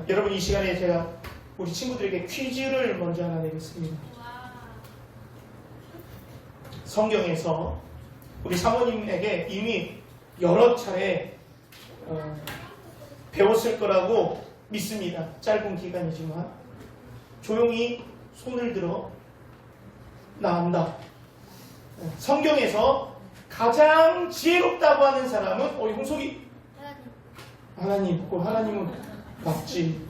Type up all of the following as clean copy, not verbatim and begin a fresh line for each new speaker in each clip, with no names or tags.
여러분 이 시간에 제가 우리 친구들에게 퀴즈를 먼저 하나 내겠습니다. 성경에서 우리 사모님에게 이미 여러 차례 배웠을 거라고 믿습니다. 짧은 기간이지만 조용히 손을 들어 나온다. 성경에서 가장 지혜롭다고 하는 사람은 홍석이 하나님. 하나님은 맞지.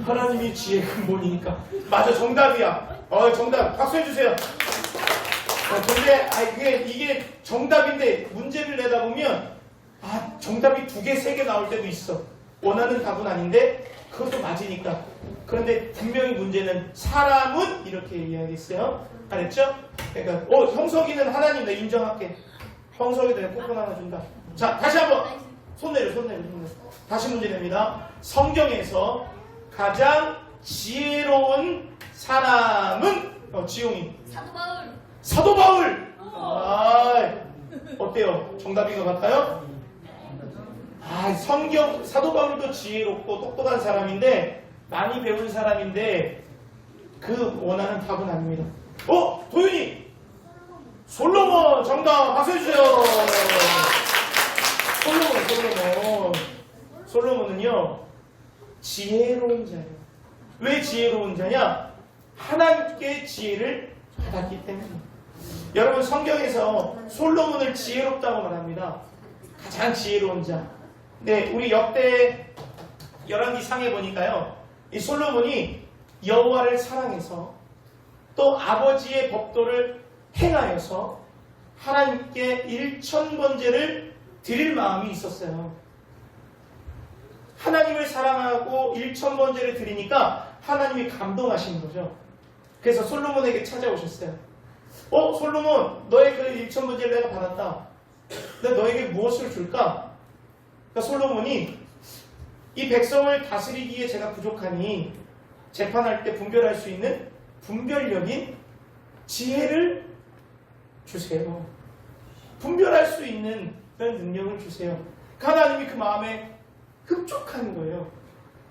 하나님이 지혜의 근본이니까. 맞아, 정답이야. 정답. 박수 해주세요. 근데 이게 정답인데 문제를 내다 보면 정답이 2개, 3개 나올 때도 있어. 원하는 답은 아닌데 그것도 맞으니까. 그런데 분명히 문제는 사람은 이렇게 이야기했어요. 알았죠? 그러니까 형석이는 하나님 내가 인정할게. 형석이 내가 쿠폰 하나 준다. 자, 다시 한번 손 내려. 다시 문제 냅니다. 성경에서 가장 지혜로운 사람은 지용이 사도 바울. 어때요? 정답인 것 같아요? 성경 사도 바울도 지혜롭고 똑똑한 사람인데 많이 배운 사람인데 그 원하는 답은 아닙니다. 도윤이 솔로몬 정답. 박수 해주세요. 솔로몬은요 지혜로운 자예요. 왜 지혜로운 자냐? 하나님께 지혜를 받았기 때문에. 여러분 성경에서 솔로몬을 지혜롭다고 말합니다. 가장 지혜로운 자. 네, 우리 역대 열왕기상에 보니까요, 이 솔로몬이 여호와를 사랑해서 또 아버지의 법도를 행하여서 하나님께 1000번제를 드릴 마음이 있었어요. 하나님을 사랑하고 1000번제를 드리니까 하나님이 감동하신 거죠. 그래서 솔로몬에게 찾아오셨어요. 솔로몬, 너의 그 1000번제를 내가 받았다. 내가 너에게 무엇을 줄까? 그러니까 솔로몬이 이 백성을 다스리기에 제가 부족하니 재판할 때 분별할 수 있는 분별력인 지혜를 주세요. 분별할 수 있는 그런 능력을 주세요. 하나님이 그 마음에 흡족한 거예요.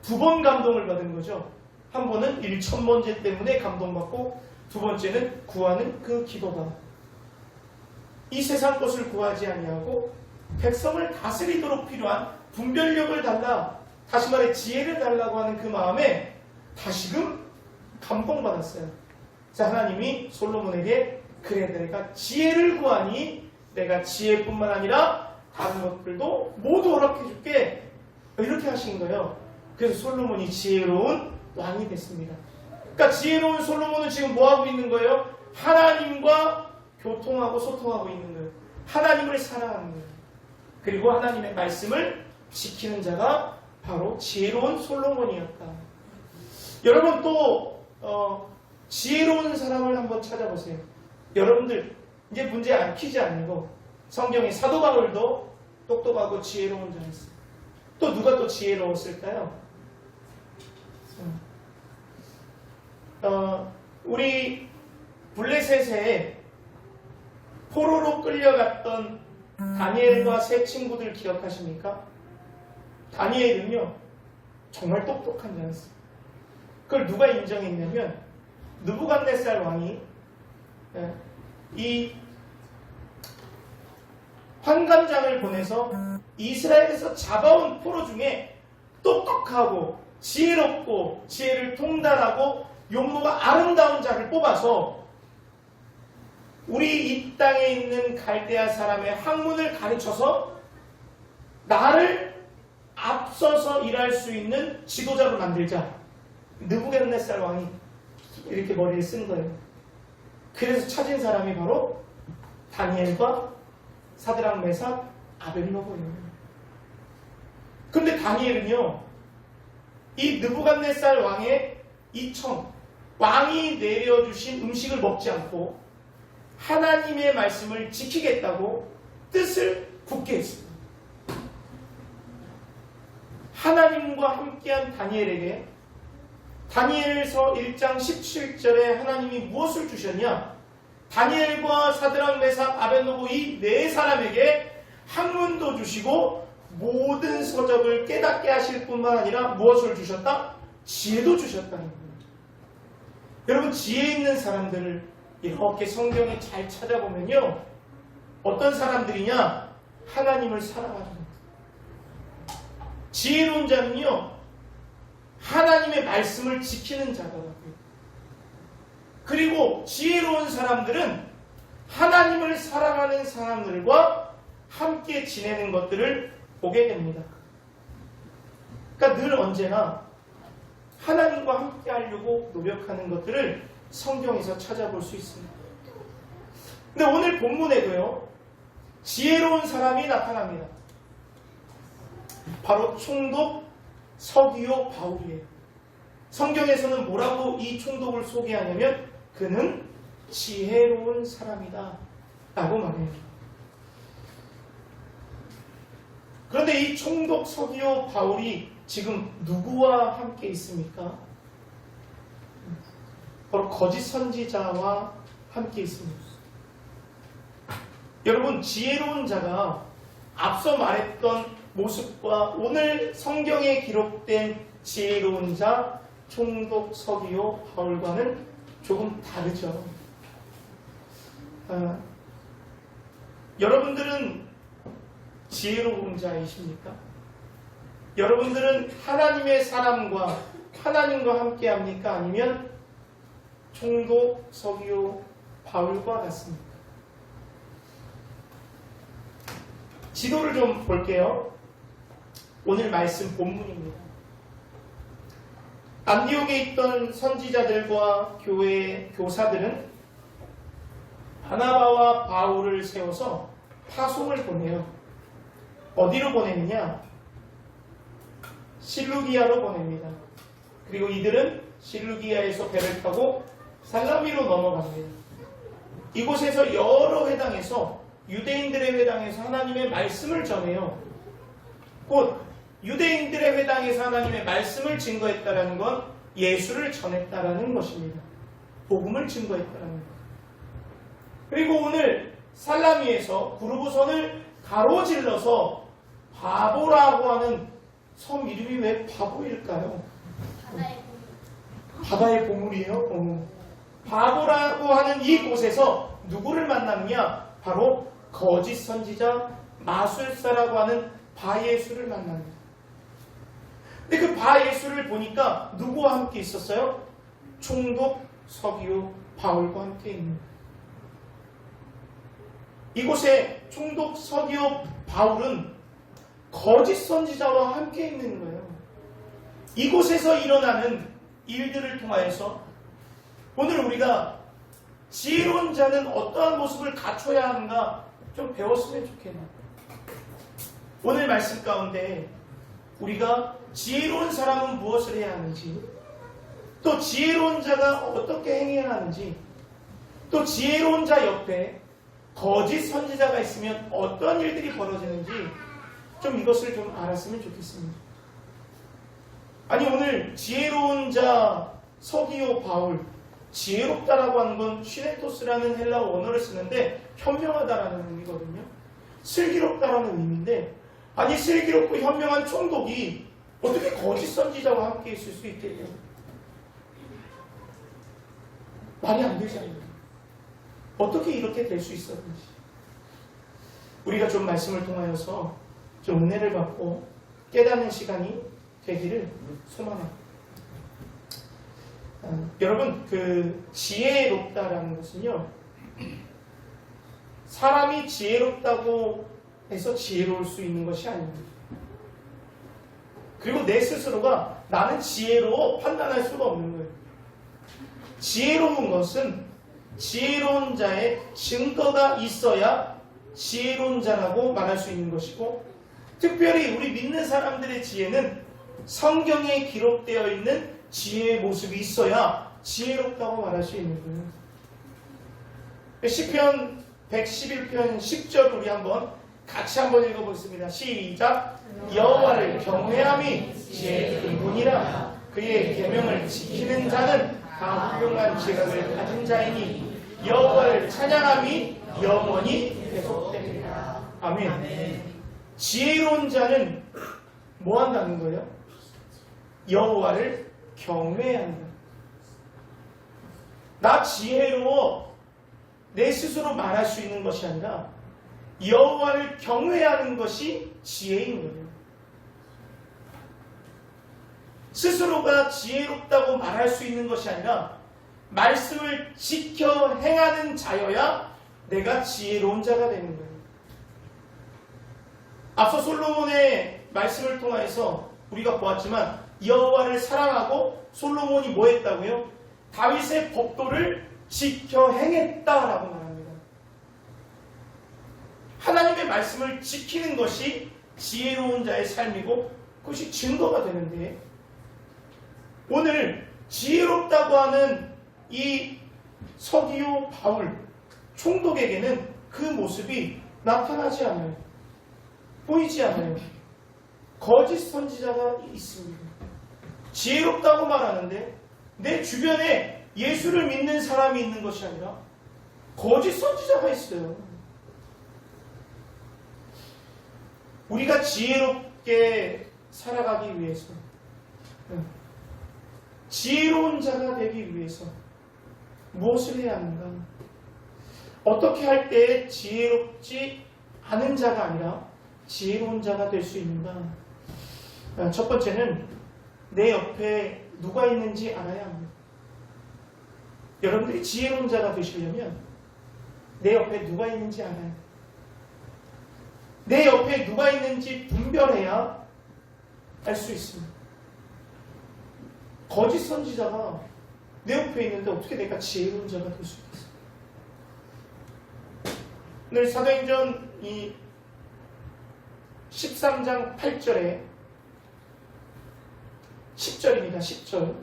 2번 감동을 받은 거죠. 한 번은 1000번제 때문에 감동받고, 2번째는 구하는 그 기도다. 이 세상 것을 구하지 아니하고 백성을 다스리도록 필요한 분별력을 달라, 다시 말해 지혜를 달라고 하는 그 마음에 다시금 감동받았어요. 자, 하나님이 솔로몬에게 그래, 내가 지혜를 구하니 내가 지혜뿐만 아니라 다른 것들도 모두 허락해줄게, 이렇게 하신 거예요. 그래서 솔로몬이 지혜로운 왕이 됐습니다. 그러니까 지혜로운 솔로몬은 지금 뭐하고 있는 거예요? 하나님과 교통하고 소통하고 있는 거예요. 하나님을 사랑하는 거예요. 그리고 하나님의 말씀을 지키는 자가 바로 지혜로운 솔로몬이었다. 여러분 또 지혜로운 사람을 한번 찾아보세요. 여러분들 이제 문제 퀴즈 아니고 성경의 사도 바울도 똑똑하고 지혜로운 자였어요. 또 누가 또 지혜로웠을까요? 우리 블레셋에 포로로 끌려갔던 다니엘과 세 친구들 기억하십니까? 다니엘은요 정말 똑똑한 자였어요. 그걸 누가 인정했냐면 느부갓네살 왕이 이 환관장을 보내서 이스라엘에서 잡아온 포로 중에 똑똑하고 지혜롭고 지혜를 통달하고 용모가 아름다운 자를 뽑아서 우리 이 땅에 있는 갈대아 사람의 학문을 가르쳐서 나를 앞서서 일할 수 있는 지도자로 만들자. 느부갓네살 왕이 이렇게 머리를 쓴 거예요. 그래서 찾은 사람이 바로 다니엘과 사드락, 메삭, 아벳느고예요. 근데 다니엘은요, 이 느부갓네살 왕의 이 왕이 내려주신 음식을 먹지 않고 하나님의 말씀을 지키겠다고 뜻을 굳게 했습니다. 하나님과 함께한 다니엘에게 다니엘서 1장 17절에 하나님이 무엇을 주셨냐? 다니엘과 사드락, 메삭, 아벳느고 이 네 사람에게 학문도 주시고 모든 서적을 깨닫게 하실 뿐만 아니라 무엇을 주셨다? 지혜도 주셨다는 거예요. 여러분, 지혜 있는 사람들을 이렇게 성경에 잘 찾아보면요, 어떤 사람들이냐? 하나님을 사랑하는 거예요. 지혜로운 자는요, 하나님의 말씀을 지키는 자더라고요. 그리고 지혜로운 사람들은 하나님을 사랑하는 사람들과 함께 지내는 것들을 보게 됩니다. 그러니까 늘 언제나 하나님과 함께 하려고 노력하는 것들을 성경에서 찾아볼 수 있습니다. 근데 오늘 본문에도요, 지혜로운 사람이 나타납니다. 바로 총독 서기오 바울이에요. 성경에서는 뭐라고 이 총독을 소개하냐면 그는 지혜로운 사람이다 라고 말해요. 그런데 이 총독 서기오 바울이 지금 누구와 함께 있습니까? 바로 거짓 선지자와 함께 있습니다. 여러분, 지혜로운 자가 앞서 말했던 모습과 오늘 성경에 기록된 지혜로운 자 총독 서기오 바울과는 조금 다르죠. 여러분들은 지혜로운 자이십니까? 여러분들은 하나님의 사람과 하나님과 함께 합니까? 아니면 총독 서기오 바울과 같습니까? 지도를 좀 볼게요. 오늘 말씀 본문입니다. 안디옥에 있던 선지자들과 교회 교사들은 바나바와 바울을 세워서 파송을 보내요. 어디로 보내느냐? 실루기아로 보냅니다. 그리고 이들은 실루기아에서 배를 타고 살라미로 넘어갑니다. 이곳에서 여러 회당에서 유대인들의 회당에서 하나님의 말씀을 전해요. 곧 유대인들의 회당에서 하나님의 말씀을 증거했다라는 건 예수를 전했다라는 것입니다. 복음을 증거했다라는 것. 그리고 오늘 살라미에서 구르부선을 가로질러서 바보라고 하는 섬 이름이 왜 바보일까요? 바다의 보물이에요. 바보라고 하는 이곳에서 누구를 만나느냐? 바로 거짓 선지자 마술사라고 하는 바예수를 만납니다. 근데 그 바예수를 보니까 누구와 함께 있었어요? 총독 서기오 바울과 함께 있는 거예요. 이곳에 총독 서기오 바울은 거짓 선지자와 함께 있는 거예요. 이곳에서 일어나는 일들을 통하여서 오늘 우리가 지혜로운 자는 어떠한 모습을 갖춰야 하는가 좀 배웠으면 좋겠네요. 오늘 말씀 가운데 우리가 지혜로운 사람은 무엇을 해야 하는지, 또 지혜로운 자가 어떻게 행해야 하는지, 또 지혜로운 자 옆에 거짓 선지자가 있으면 어떤 일들이 벌어지는지 좀 이것을 좀 알았으면 좋겠습니다. 아니, 오늘 지혜로운 자 서기오 바울, 지혜롭다라고 하는 건 시네토스라는 헬라어 원어를 쓰는데 현명하다라는 의미거든요. 슬기롭다라는 의미인데, 아니 슬기롭고 현명한 총독이 어떻게 거짓 선지자와 함께 있을 수 있겠냐? 말이 안 되잖아요. 어떻게 이렇게 될 수 있었는지 우리가 좀 말씀을 통하여서 좀 은혜를 받고 깨닫는 시간이 되기를 소망합니다. 여러분, 그 지혜롭다라는 것은요, 사람이 지혜롭다고 해서 지혜로울 수 있는 것이 아닙니다. 그리고 내 스스로가 나는 지혜로워 판단할 수가 없는 거예요. 지혜로운 것은 지혜로운 자의 증거가 있어야 지혜로운 자라고 말할 수 있는 것이고, 특별히 우리 믿는 사람들의 지혜는 성경에 기록되어 있는 지혜의 모습이 있어야 지혜롭다고 말할 수 있는 거예요. 시편 111편 10절 우리 같이 한번 읽어보겠습니다. 시작. 여호와를 경외함이 지혜의 근본이라. 그의 계명을 지키는 자는 다 훌륭한 지혜를 가진 자이니 여호와를 찬양함이 영원히 계속됩니다. 아멘. 지혜로운 자는 뭐 한다는 거예요? 여호와를 경외한다. 나 지혜로워 내 스스로 말할 수 있는 것이 아니라 여호와를 경외하는 것이 지혜인 거예요. 스스로가 지혜롭다고 말할 수 있는 것이 아니라 말씀을 지켜 행하는 자여야 내가 지혜로운 자가 되는 거예요. 앞서 솔로몬의 말씀을 통해서 우리가 보았지만 여호와를 사랑하고 솔로몬이 뭐 했다고요? 다윗의 법도를 지켜 행했다라고 말합니다. 하나님의 말씀을 지키는 것이 지혜로운 자의 삶이고 그것이 증거가 되는데 오늘 지혜롭다고 하는 이 서기오 바울 총독에게는 그 모습이 나타나지 않아요. 보이지 않아요. 거짓 선지자가 있습니다. 지혜롭다고 말하는데 내 주변에 예수를 믿는 사람이 있는 것이 아니라 거짓 선지자가 있어요. 우리가 지혜롭게 살아가기 위해서 지혜로운 자가 되기 위해서 무엇을 해야 하는가? 어떻게 할 때 지혜롭지 않은 자가 아니라 지혜로운 자가 될 수 있는가? 첫 번째는 내 옆에 누가 있는지 알아야 합니다. 여러분들이 지혜로운 자가 되시려면 내 옆에 누가 있는지 알아야 합니다. 내 옆에 누가 있는지 분별해야 알 수 있습니다. 거짓 선지자가 내 옆에 있는데 어떻게 내가 지혜로운 자가 될 수 있겠어? 오늘 사도행전 이 13장 8절에 10절입니다. 10절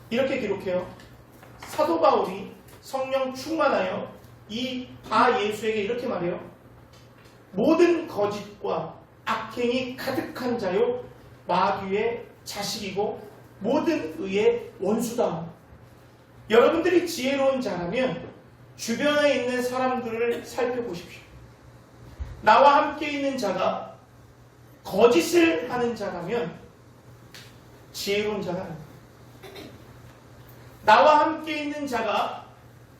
이렇게 기록해요. 사도 바울이 성령 충만하여 이 바 예수에게 이렇게 말해요. 모든 거짓과 악행이 가득한 자요 마귀의 자식이고 모든 의의 원수다. 여러분들이 지혜로운 자라면 주변에 있는 사람들을 살펴보십시오. 나와 함께 있는 자가 거짓을 하는 자라면 지혜로운 자가 아닙니다. 나와 함께 있는 자가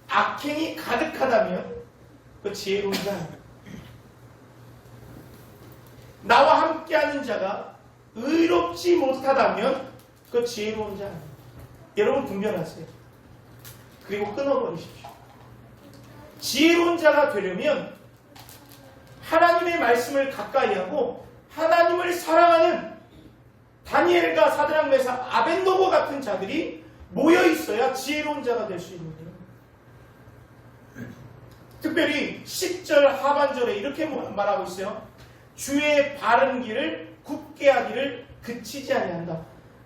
악행이 가득하다면 그 지혜로운 자 아닙니다. 나와 함께하는 자가 의롭지 못하다면 그 지혜로운 자 아닙니다. 여러분 분별하세요. 그리고 끊어버리십시오. 지혜로운 자가 되려면 하나님의 말씀을 가까이 하고 하나님을 사랑하는 다니엘과 사드락 메삭 아벳노고 같은 자들이 모여 있어야 지혜로운 자가 될 수 있는 거예요. 특별히 10절 하반절에 이렇게 말하고 있어요. 주의 바른 길을 굽게 하기를 그치지 아니한다.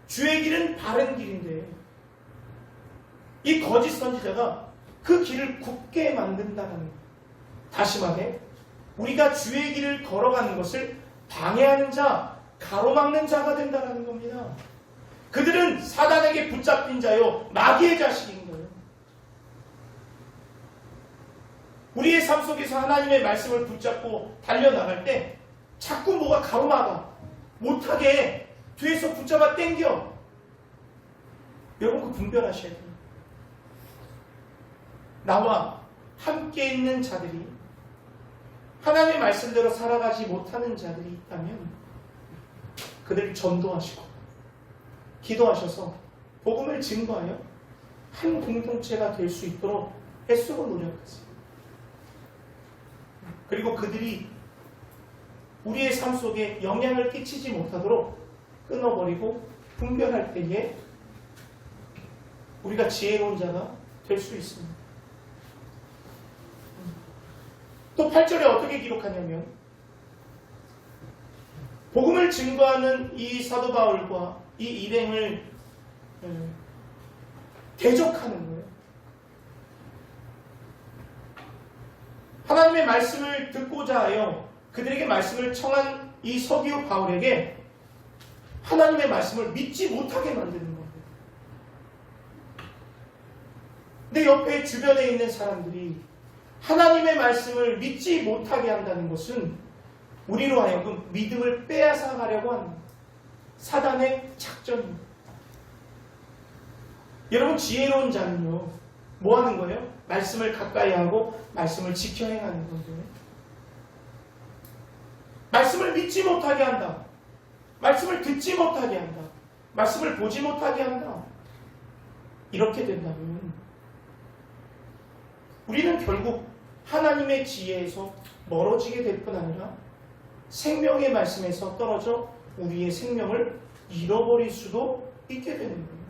주의 길은 바른 길인데 이 거짓 선지자가 그 길을 굽게 만든다는 거예요. 다시 말해 우리가 주의 길을 걸어가는 것을 방해하는 자, 가로막는 자가 된다는 겁니다. 그들은 사단에게 붙잡힌 자요 마귀의 자식인 거예요. 우리의 삶 속에서 하나님의 말씀을 붙잡고 달려나갈 때 자꾸 뭐가 가로막아 못하게 뒤에서 붙잡아 당겨. 여러분 그 분별하셔야 돼요. 나와 함께 있는 자들이 하나님의 말씀대로 살아가지 못하는 자들이 있다면 그들을 전도하시고 기도하셔서 복음을 증거하여 한 공동체가 될 수 있도록 애쓰고 노력하세요. 그리고 그들이 우리의 삶 속에 영향을 끼치지 못하도록 끊어버리고 분별할 때에 우리가 지혜로운 자가 될 수 있습니다. 또 8절에 어떻게 기록하냐면 복음을 증거하는 이 사도 바울과 이 일행을 대적하는 거예요. 하나님의 말씀을 듣고자 하여 그들에게 말씀을 청한 이 서기오 바울에게 하나님의 말씀을 믿지 못하게 만드는 거예요. 내 옆에 주변에 있는 사람들이 하나님의 말씀을 믿지 못하게 한다는 것은 우리로 하여금 믿음을 빼앗아가려고 하는 사단의 작전입니다. 여러분, 지혜로운 자는요, 뭐 하는 거예요? 말씀을 가까이 하고 말씀을 지켜 행하는 거예요. 말씀을 믿지 못하게 한다. 말씀을 듣지 못하게 한다. 말씀을 보지 못하게 한다. 이렇게 된다면 우리는 결국 하나님의 지혜에서 멀어지게 될 뿐 아니라 생명의 말씀에서 떨어져 우리의 생명을 잃어버릴 수도 있게 되는 거예요.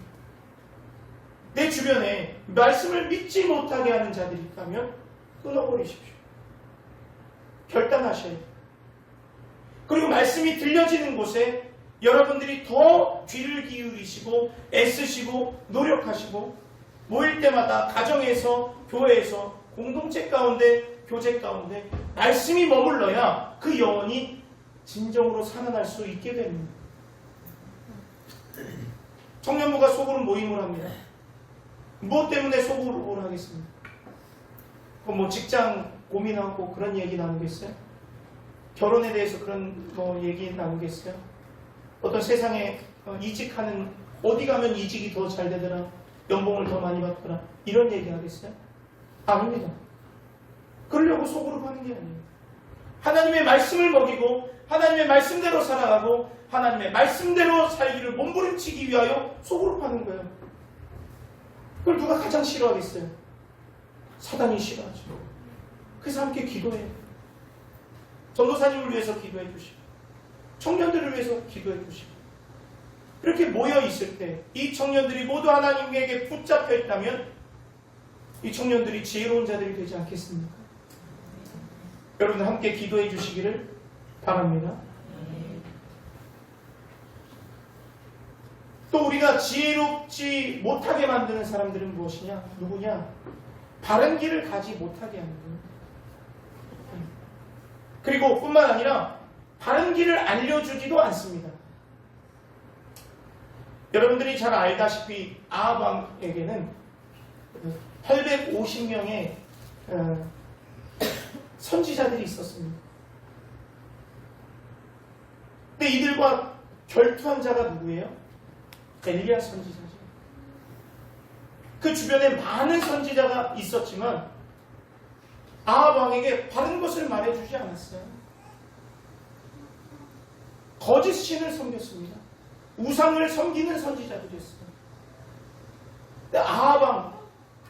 내 주변에 말씀을 믿지 못하게 하는 자들이 있다면 끊어버리십시오. 결단하셔야 돼요. 그리고 말씀이 들려지는 곳에 여러분들이 더 귀를 기울이시고 애쓰시고 노력하시고 모일 때마다 가정에서, 교회에서, 공동체 가운데, 교제 가운데 말씀이 머물러야 그 영혼이 진정으로 살아날 수 있게 됩니다. 청년부가 소그룹 모임을 합니다. 무엇 때문에 소그룹을 하겠습니까? 뭐 직장 고민하고 그런 얘기 나누겠어요? 결혼에 대해서 그런 얘기 나누겠어요? 어떤 세상에 이직하는, 어디 가면 이직이 더 잘 되더라, 연봉을 더 많이 받더라, 이런 얘기 하겠어요? 아닙니다. 그러려고 소그룹 하는 게 아니에요. 하나님의 말씀을 먹이고 하나님의 말씀대로 살아가고 하나님의 말씀대로 살기를 몸부림치기 위하여 소그룹 하는 거예요. 그걸 누가 가장 싫어하겠어요? 사단이 싫어하죠. 그래서 함께 기도해요. 전도사님을 위해서 기도해 주시고 청년들을 위해서 기도해 주시고 이렇게 모여 있을 때 이 청년들이 모두 하나님에게 붙잡혀 있다면 이 청년들이 지혜로운 자들이 되지 않겠습니까? 여러분 함께 기도해 주시기를 바랍니다. 또 우리가 지혜롭지 못하게 만드는 사람들은 무엇이냐? 누구냐? 바른 길을 가지 못하게 하는 거예요. 그리고 뿐만 아니라 바른 길을 알려주지도 않습니다. 여러분들이 잘 알다시피 아합 왕에게는 850명의 선지자들이 있었습니다. 근데 이들과 결투한 자가 누구예요? 엘리야 선지자죠. 그 주변에 많은 선지자가 있었지만 아합 왕에게 바른 것을 말해주지 않았어요. 거짓 신을 섬겼습니다. 우상을 섬기는 선지자들이었어요. 근데 아합 왕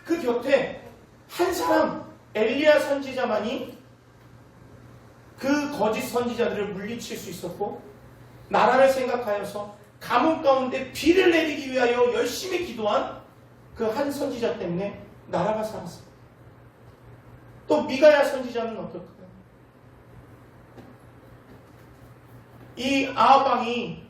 그 곁에 한 사람 엘리야 선지자만이 그 거짓 선지자들을 물리칠 수 있었고 나라를 생각하여서 가뭄 가운데 비를 내리기 위하여 열심히 기도한 그 한 선지자 때문에 나라가 살았어요. 또 미가야 선지자는 어떨까요? 이 아합 왕이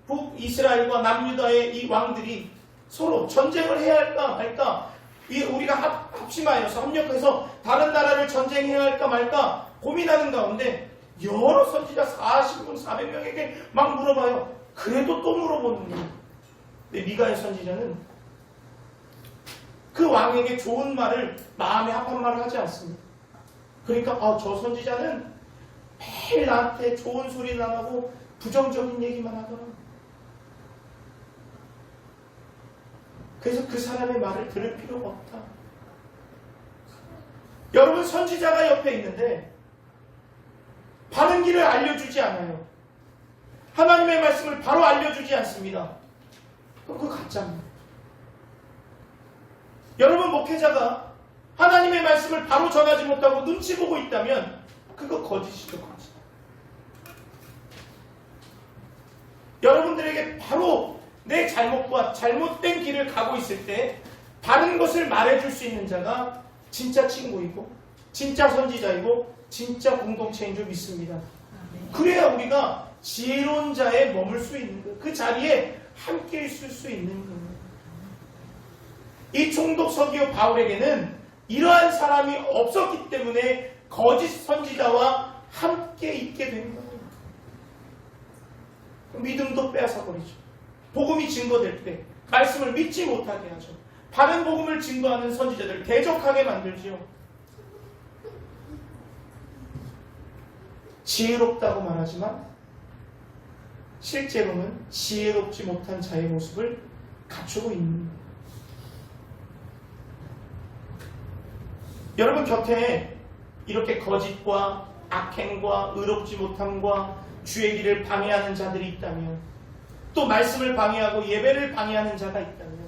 북이스라엘과 남유다의 이 왕들이 서로 전쟁을 해야 할까 말까, 우리가 합심하여서 협력해서 다른 나라를 전쟁해야 할까 말까 고민하는 가운데 여러 선지자 40분 400명에게 막 물어봐요. 그래도 또 물어보는 거예요. 근데 미가의 선지자는 그 왕에게 좋은 말을, 마음에 합한 말을 하지 않습니다. 그러니까 저 선지자는 매일 나한테 좋은 소리는 안 하고 부정적인 얘기만 하더라. 그래서 그 사람의 말을 들을 필요가 없다. 여러분, 선지자가 옆에 있는데 바른 길을 알려주지 않아요. 하나님의 말씀을 바로 알려주지 않습니다. 그럼 그거 가짜입니다. 여러분, 목회자가 하나님의 말씀을 바로 전하지 못하고 눈치 보고 있다면 그거 거짓이죠, 거짓. 여러분들에게 바로 내 잘못과 잘못된 길을 가고 있을 때 바른 것을 말해줄 수 있는 자가 진짜 친구이고 진짜 선지자이고 진짜 공동체인 줄 믿습니다. 그래야 우리가 지혜로운 자에 머물 수 있는 거예요. 그 자리에 함께 있을 수 있는 거예요. 이 총독 서기오 바울에게는 이러한 사람이 없었기 때문에 거짓 선지자와 함께 있게 된 거예요. 믿음도 빼앗아버리죠. 복음이 증거될 때 말씀을 믿지 못하게 하죠. 바른 복음을 증거하는 선지자들을 대적하게 만들지요. 지혜롭다고 말하지만 실제로는 지혜롭지 못한 자의 모습을 갖추고 있는 거예요. 여러분 곁에 이렇게 거짓과 악행과 의롭지 못함과 주의 길을 방해하는 자들이 있다면, 또 말씀을 방해하고 예배를 방해하는 자가 있다면,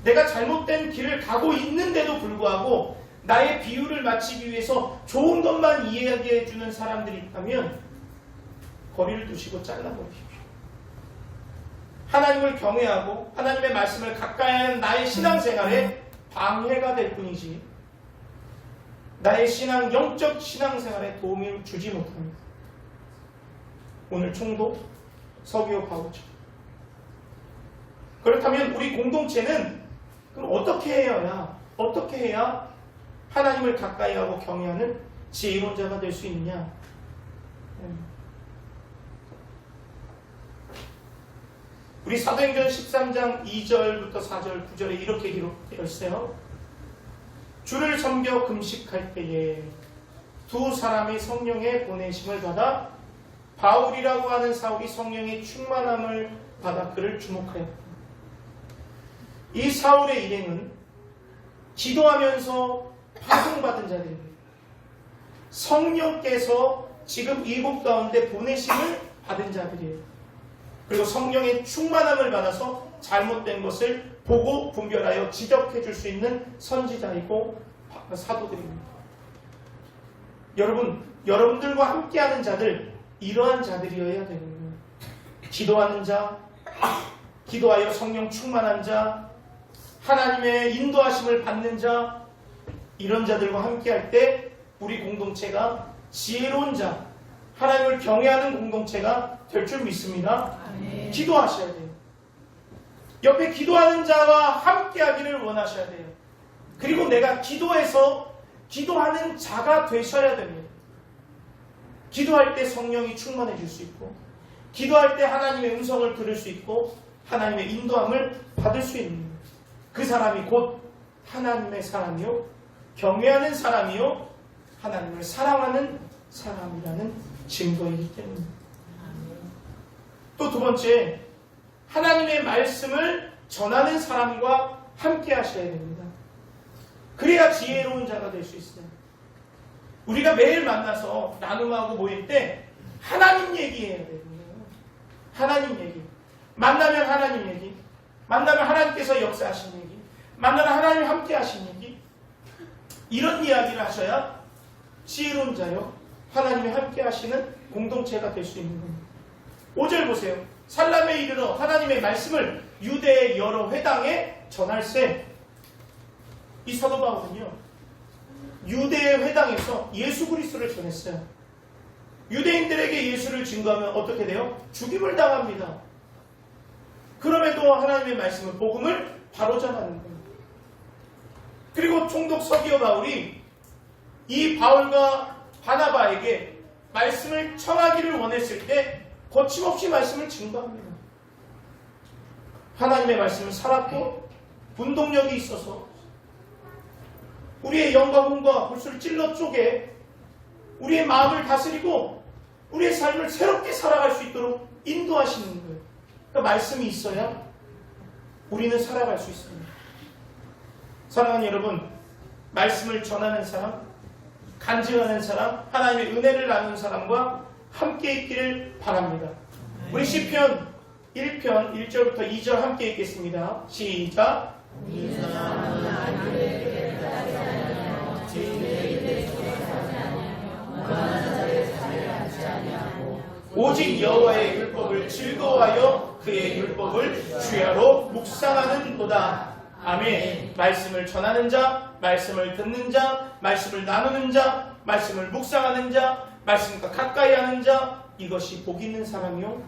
내가 잘못된 길을 가고 있는데도 불구하고 나의 비유를 맞추기 위해서 좋은 것만 이야기해 주는 사람들이 있다면 거리를 두시고 잘라버리십시오. 하나님을 경외하고 하나님의 말씀을 가까이 하는 나의 신앙생활에 방해가 될 뿐이지 나의 영적 신앙생활에 도움을 주지 못합니다. 오늘 총독 서기오 바울처럼. 그렇다면 우리 공동체는 그럼 어떻게 해야 하나님을 가까이 하고 경외하는 지혜로운 자가 될 수 있느냐? 우리 사도행전 13장 2절부터 4절, 9절에 이렇게 기록되어 있어요. 주를 섬겨 금식할 때에 두 사람이 성령의 보내심을 받아 바울이라고 하는 사울이 성령의 충만함을 받아 그를 주목하였다. 이 사울의 일행은 기도하면서 파송받은 자들입니다. 성령께서 지금 이곳 가운데 보내심을 받은 자들이에요. 그리고 성령의 충만함을 받아서 잘못된 것을 보고 분별하여 지적해 줄 수 있는 선지자이고 사도들입니다. 여러분들과 함께하는 자들, 이러한 자들이어야 되거든요. 기도하는 자, 기도하여 성령 충만한 자, 하나님의 인도하심을 받는 자, 이런 자들과 함께할 때 우리 공동체가 지혜로운 자, 하나님을 경외하는 공동체가 될 줄 믿습니다. 아멘. 기도하셔야 돼요. 옆에 기도하는 자와 함께하기를 원하셔야 돼요. 그리고 내가 기도해서 기도하는 자가 되셔야 됩니다. 기도할 때 성령이 충만해질 수 있고, 기도할 때 하나님의 음성을 들을 수 있고, 하나님의 인도함을 받을 수 있는 그 사람이 곧 하나님의 사람이요, 경외하는 사람이요, 하나님을 사랑하는 사람이라는 증거이기 때문입니다. 또 두 번째, 하나님의 말씀을 전하는 사람과 함께 하셔야 됩니다. 그래야 지혜로운 자가 될 수 있어요. 우리가 매일 만나서 나눔하고 모일 때 하나님 얘기해야 됩니다. 하나님 얘기. 만나면 하나님 얘기. 만나면 하나님께서 역사하신 얘기. 만나면 하나님 함께 하신 얘기. 이런 이야기를 하셔야 지혜로운 자요, 하나님이 함께 하시는 공동체가 될 수 있는 겁니다. 5절 보세요. 살람에 이르러 하나님의 말씀을 유대의 여러 회당에 전할세. 이 사도 바울은요, 유대의 회당에서 예수 그리스도를 전했어요. 유대인들에게 예수를 증거하면 어떻게 돼요? 죽임을 당합니다. 그럼에도 하나님의 말씀은 복음을 바로잡아는 겁니다. 그리고 총독 서기오 바울이 이 바울과 바나바에게 말씀을 청하기를 원했을 때 거침없이 말씀을 증거합니다. 하나님의 말씀은 살았고 분동력이 있어서 우리의 영과魂과 골수를 찔러 쪼개 우리의 마음을 다스리고 우리의 삶을 새롭게 살아갈 수 있도록 인도하시는 거예요. 그러니까 말씀이 있어야 우리는 살아갈 수 있습니다. 사랑하는 여러분, 말씀을 전하는 사람, 간증하는 사람, 하나님의 은혜를 나누는 사람과 함께 있기를 바랍니다. 우리 시편 1편 1절부터 2절 함께 읽겠습니다. 시작. 오직 여호와의 율법을 즐거워하여 그의 율법을 주야로 묵상하는도다. 아멘. 말씀을 전하는 자, 말씀을 듣는 자, 말씀을 나누는 자, 말씀을 묵상하는 자, 말씀과 가까이 하는 자, 이것이 복 있는 사람이요,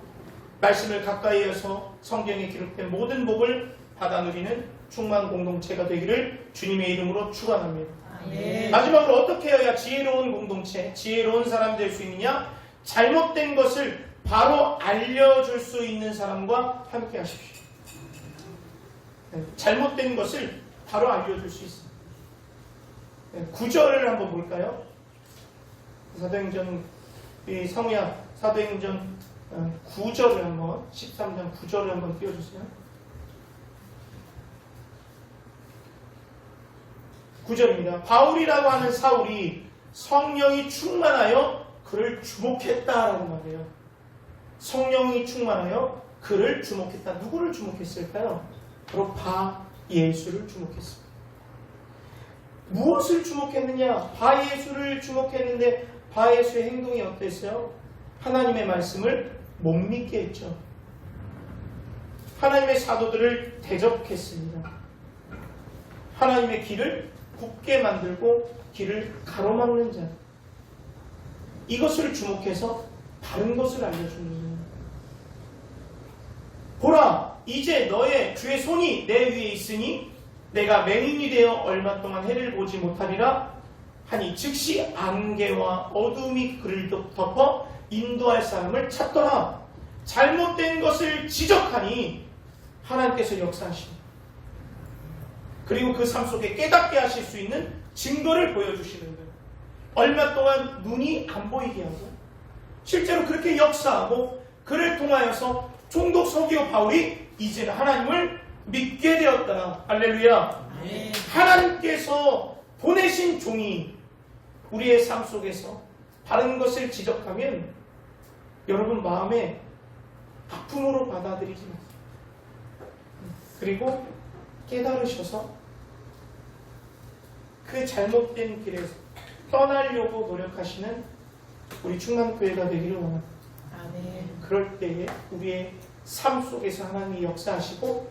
말씀을 가까이 해서 성경에 기록된 모든 복을 받아 누리는 충만 공동체가 되기를 주님의 이름으로 축원합니다. 아멘. 마지막으로 어떻게 해야 지혜로운 공동체, 지혜로운 사람 될 수 있느냐? 잘못된 것을 바로 알려줄 수 있는 사람과 함께 하십시오. 잘못된 것을 바로 알려줄 수 있습니다. 9절을 한번 볼까요? 사도행전 이 성우야 사도행전 9절을 한번 13장 9절을 한번 띄워주세요. 9절입니다. 바울이라고 하는 사울이 성령이 충만하여 그를 주목했다라고 말해요. 성령이 충만하여 그를 주목했다. 누구를 주목했을까요? 바로 바예수를 주목했습니다. 무엇을 주목했느냐? 바예수를 주목했는데 바예수의 행동이 어땠어요? 하나님의 말씀을 못 믿게 했죠. 하나님의 사도들을 대적했습니다. 하나님의 길을 굳게 만들고 길을 가로막는 자. 이것을 주목해서 다른 것을 알려주는 거예요. 보라, 이제 너의 주의 손이 내 위에 있으니 내가 맹인이 되어 얼마 동안 해를 보지 못하리라 하니 즉시 안개와 어둠이 그를 덮어 인도할 사람을 찾더라. 잘못된 것을 지적하니 하나님께서 역사하시니 그리고 그 삶 속에 깨닫게 하실 수 있는 증거를 보여주시는 거예요. 얼마 동안 눈이 안 보이게 하고 실제로 그렇게 역사하고 그를 통하여서 총독 서기오 바울이 이제는 하나님을 믿게 되었다. 할렐루야.
네.
하나님께서 보내신 종이 우리의 삶 속에서 바른 것을 지적하면 여러분 마음에 아픔으로 받아들이지 마세요. 그리고 깨달으셔서 그 잘못된 길에서 떠나려고 노력하시는 우리 충남교회가 되기를 원합니다.
아멘.
그럴 때에 우리의 삶 속에서 하나님이 역사하시고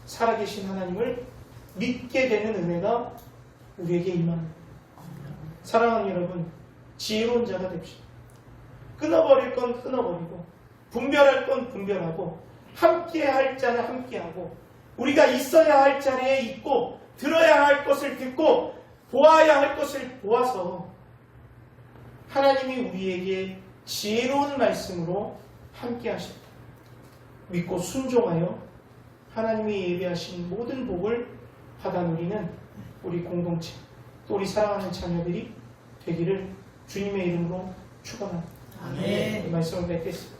살아계신 하나님을 믿게 되는 은혜가 우리에게 임합니다. 사랑하는 여러분, 지혜로운 자가 됩시다. 끊어버릴 건 끊어버리고 분별할 건 분별하고 함께 할 자는 함께하고 우리가 있어야 할 자리에 있고 들어야 할 것을 듣고 보아야 할 것을 보아서 하나님이 우리에게 지혜로운 말씀으로 함께 하십니다. 믿고 순종하여 하나님이 예비하신 모든 복을 받아 누리는 우리 공동체 또 우리 사랑하는 자녀들이 되기를 주님의 이름으로 축원합니다.
아멘.
말씀을 맺겠습니다.